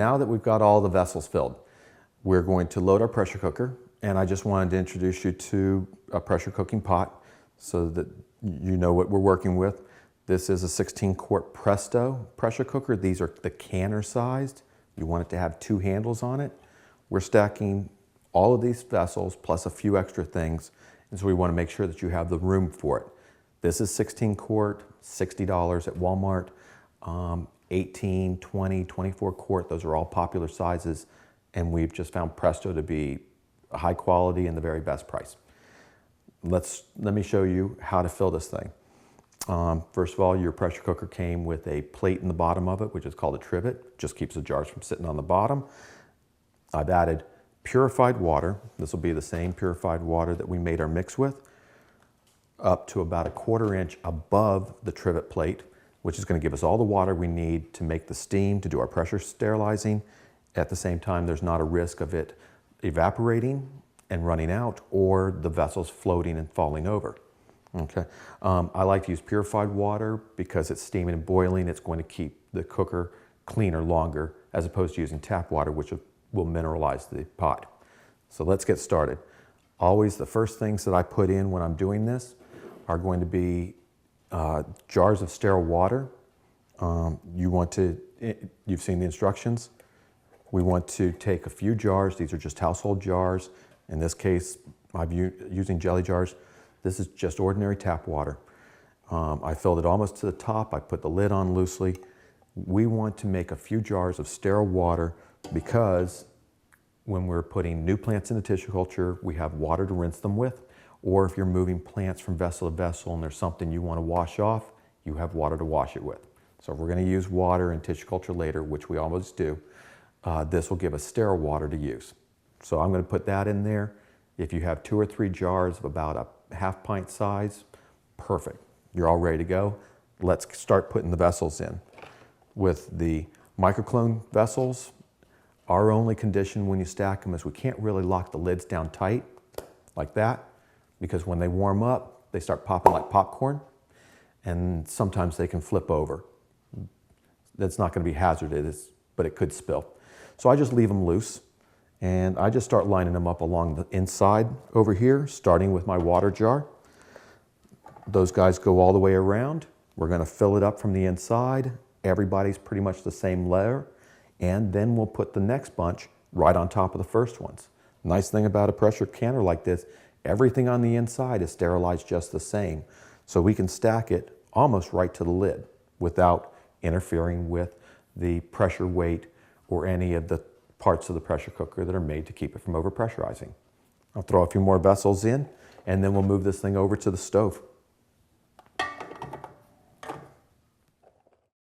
now that we've got all the vessels filled, we're going to load our pressure cooker. And I just wanted to introduce you to a pressure cooking pot so that you know what we're working with. This is a 16-quart Presto pressure cooker. These are the canner sized. You want it to have 2 handles on it. We're stacking all of these vessels plus a few extra things, and so we want to make sure that you have the room for it. This is 16 quart, $60 at Walmart. 18, 20, 24 quart, those are all popular sizes, and we've just found Presto to be high quality and the very best price. Let me show you how to fill this thing. First of all, your pressure cooker came with a plate in the bottom of it, which is called a trivet. Just keeps the jars from sitting on the bottom. I've added purified water. This will be the same purified water that we made our mix with, up to about 1/4 inch above the trivet plate, which is going to give us all the water we need to make the steam to do our pressure sterilizing. At the same time, there's not a risk of it evaporating and running out, or the vessels floating and falling over. Okay. I like to use purified water because it's steaming and boiling. It's going to keep the cooker cleaner longer, as opposed to using tap water, which will mineralize the pot. So let's get started. Always the first things that I put in when I'm doing this are going to be jars of sterile water. You've seen the instructions. We want to take a few jars. These are just household jars. In this case, I'm using jelly jars. This is just ordinary tap water. I filled it almost to the top. I put the lid on loosely. We want to make a few jars of sterile water because when we're putting new plants into tissue culture, we have water to rinse them with. Or if you're moving plants from vessel to vessel and there's something you want to wash off, you have water to wash it with. So if we're going to use water in tissue culture later, which we always do, this will give us sterile water to use. So I'm going to put that in there. If you have 2 or 3 jars of about a ½ pint size, perfect. You're all ready to go. Let's start putting the vessels in. With the microclone vessels, our only condition when you stack them is we can't really lock the lids down tight like that, because when they warm up, they start popping like popcorn, and sometimes they can flip over. That's not going to be hazardous, but it could spill. So I just leave them loose, and I just start lining them up along the inside over here, starting with my water jar. Those guys go all the way around. We're going to fill it up from the inside. Everybody's pretty much the same layer, and then we'll put the next bunch right on top of the first ones. Nice thing about a pressure canner like this, everything on the inside is sterilized just the same. So we can stack it almost right to the lid without interfering with the pressure weight or any of the parts of the pressure cooker that are made to keep it from overpressurizing. I'll throw a few more vessels in, and then we'll move this thing over to the stove.